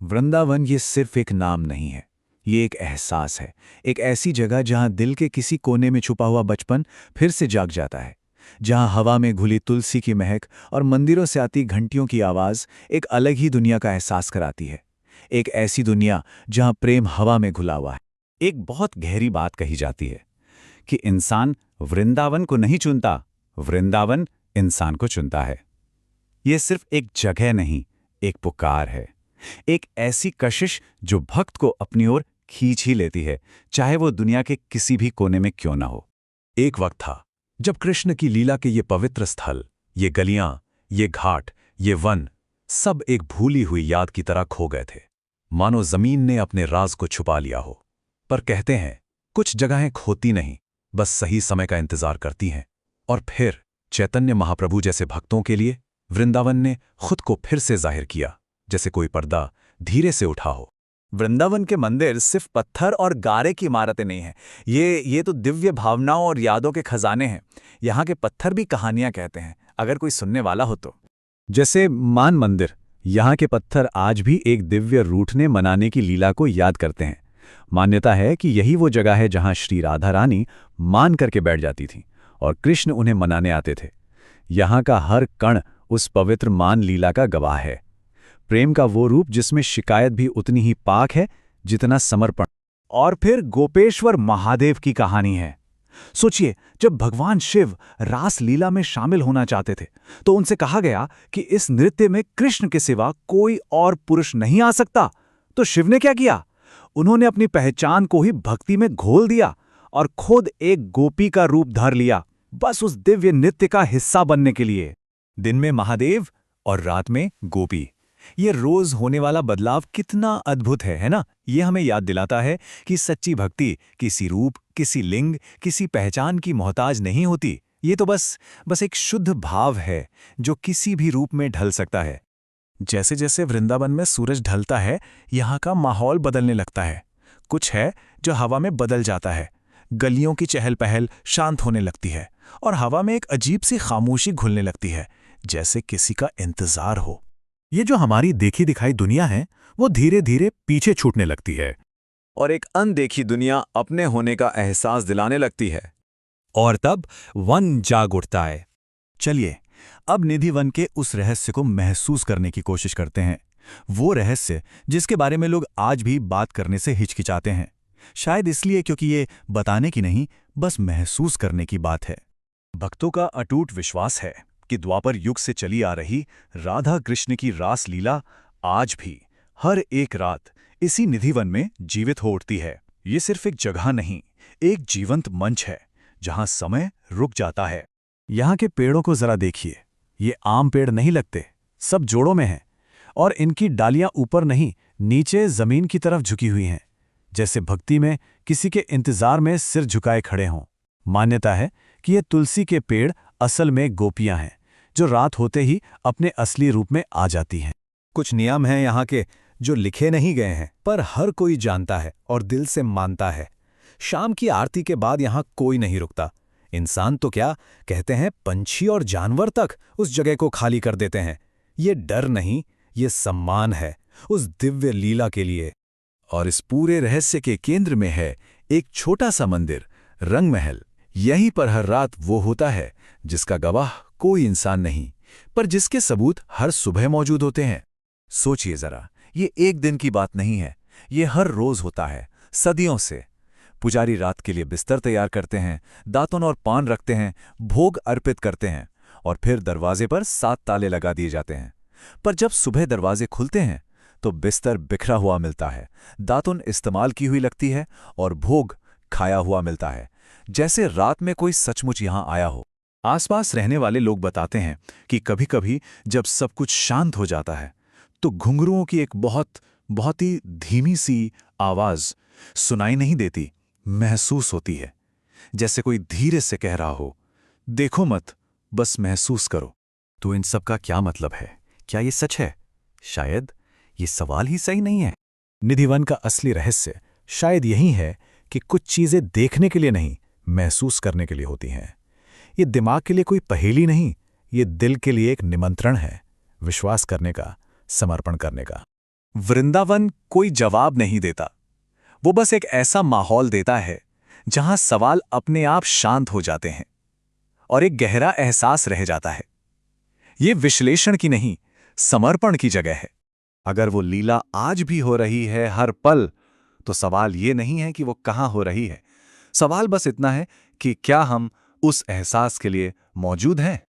वृंदावन ये सिर्फ एक नाम नहीं है, ये एक एहसास है। एक ऐसी जगह जहां दिल के किसी कोने में छुपा हुआ बचपन फिर से जाग जाता है, जहां हवा में घुली तुलसी की महक और मंदिरों से आती घंटियों की आवाज़ एक अलग ही दुनिया का एहसास कराती है। एक ऐसी दुनिया जहां प्रेम हवा में घुला हुआ है। एक बहुत गहरी बात कही जाती है कि इंसान वृंदावन को नहीं चुनता, वृंदावन इंसान को चुनता है। ये सिर्फ एक जगह नहीं, एक पुकार है, एक ऐसी कशिश जो भक्त को अपनी ओर खींच ही लेती है, चाहे वो दुनिया के किसी भी कोने में क्यों ना हो। एक वक्त था जब कृष्ण की लीला के ये पवित्र स्थल, ये गलियां, ये घाट, ये वन सब एक भूली हुई याद की तरह खो गए थे, मानो जमीन ने अपने राज को छुपा लिया हो। पर कहते हैं कुछ जगहें खोती नहीं, बस सही समय का इंतजार करती हैं। और फिर चैतन्य महाप्रभु जैसे भक्तों के लिए वृंदावन ने खुद को फिर से जाहिर किया, जैसे कोई पर्दा धीरे से उठा हो। वृंदावन के मंदिर सिर्फ पत्थर और गारे की इमारतें नहीं हैं। ये तो दिव्य भावनाओं और यादों के खजाने हैं। यहाँ के पत्थर भी कहानियाँ कहते हैं, अगर कोई सुनने वाला हो तो। जैसे मान मंदिर, यहाँ के पत्थर आज भी एक दिव्य रूठने मनाने की लीला को याद करते हैं। मान्यता है कि यही वो जगह है जहाँ श्री राधा रानी मान करके बैठ जाती थीं और कृष्ण उन्हें मनाने आते थे। यहाँ का हर कण उस पवित्र मान लीला का गवाह है। प्रेम का वो रूप जिसमें शिकायत भी उतनी ही पाक है जितना समर्पण। और फिर गोपेश्वर महादेव की कहानी है। सोचिए, जब भगवान शिव रास लीला में शामिल होना चाहते थे तो उनसे कहा गया कि इस नृत्य में कृष्ण के सिवा कोई और पुरुष नहीं आ सकता। तो शिव ने क्या किया? उन्होंने अपनी पहचान को ही भक्ति में घोल दिया और खुद एक गोपी का रूप धर लिया, बस उस दिव्य नृत्य का हिस्सा बनने के लिए। दिन में महादेव और रात में गोपी, ये रोज होने वाला बदलाव कितना अद्भुत है ना? ये हमें याद दिलाता है कि सच्ची भक्ति किसी रूप, किसी लिंग, किसी पहचान की मोहताज नहीं होती। ये तो बस एक शुद्ध भाव है जो किसी भी रूप में ढल सकता है। जैसे जैसे वृंदावन में सूरज ढलता है, यहाँ का माहौल बदलने लगता है। कुछ है जो हवा में बदल जाता है। गलियों की चहल पहल शांत होने लगती है और हवा में एक अजीब सी खामोशी घुलने लगती है, जैसे किसी का इंतजार हो। ये जो हमारी देखी दिखाई दुनिया है, वो धीरे धीरे पीछे छूटने लगती है और एक अनदेखी दुनिया अपने होने का एहसास दिलाने लगती है। और तब वन जाग उठता है। चलिए, अब निधि वन के उस रहस्य को महसूस करने की कोशिश करते हैं। वो रहस्य जिसके बारे में लोग आज भी बात करने से हिचकिचाते हैं, शायद इसलिए क्योंकि ये बताने की नहीं, बस महसूस करने की बात है। भक्तों का अटूट विश्वास है कि द्वापर युग से चली आ रही राधा कृष्ण की रास लीला आज भी हर एक रात इसी निधिवन में जीवित हो उठती है। ये सिर्फ एक जगह नहीं, एक जीवंत मंच है जहां समय रुक जाता है। यहाँ के पेड़ों को जरा देखिए, ये आम पेड़ नहीं लगते, सब जोड़ों में हैं और इनकी डालियां ऊपर नहीं, नीचे जमीन की तरफ झुकी हुई हैं, जैसे भक्ति में किसी के इंतजार में सिर झुकाए खड़े हों। मान्यता है कि ये तुलसी के पेड़ असल में गोपियां हैं जो रात होते ही अपने असली रूप में आ जाती हैं। कुछ नियम हैं यहाँ के जो लिखे नहीं गए हैं, पर हर कोई जानता है और दिल से मानता है। शाम की आरती के बाद यहाँ कोई नहीं रुकता। इंसान तो क्या कहते हैं, पंछी और जानवर तक उस जगह को खाली कर देते हैं। ये डर नहीं, ये सम्मान है उस दिव्य लीला के लिए। और इस पूरे रहस्य के केंद्र में है एक छोटा सा मंदिर, रंग महल। यहीं पर हर रात वो होता है जिसका गवाह कोई इंसान नहीं, पर जिसके सबूत हर सुबह मौजूद होते हैं। सोचिए जरा, ये एक दिन की बात नहीं है, ये हर रोज होता है, सदियों से। पुजारी रात के लिए बिस्तर तैयार करते हैं, दातुन और पान रखते हैं, भोग अर्पित करते हैं और फिर दरवाजे पर 7 ताले लगा दिए जाते हैं। पर जब सुबह दरवाजे खुलते हैं तो बिस्तर बिखरा हुआ मिलता है, दातुन इस्तेमाल की हुई लगती है और भोग खाया हुआ मिलता है, जैसे रात में कोई सचमुच यहां आया हो। आसपास रहने वाले लोग बताते हैं कि कभी-कभी जब सब कुछ शांत हो जाता है तो घुंघरुओं की एक बहुत ही धीमी सी आवाज सुनाई नहीं देती, महसूस होती है, जैसे कोई धीरे से कह रहा हो, देखो मत, बस महसूस करो। तो इन सब का क्या मतलब है? क्या ये सच है? शायद ये सवाल ही सही नहीं है। निधिवन का असली रहस्य शायद यही है कि कुछ चीजें देखने के लिए नहीं, महसूस करने के लिए होती हैं। ये दिमाग के लिए कोई पहेली नहीं, ये दिल के लिए एक निमंत्रण है, विश्वास करने का, समर्पण करने का। वृंदावन कोई जवाब नहीं देता। वो बस एक ऐसा माहौल देता है जहां सवाल अपने आप शांत हो जाते हैं और एक गहरा एहसास रह जाता है। ये विश्लेषण की नहीं, समर्पण की जगह है। अगर वो लीला आज भी हो रही है हर पल, तो सवाल ये नहीं है कि वो कहाँ हो रही है। सवाल बस इतना है कि क्या हम उस एहसास के लिए मौजूद हैं।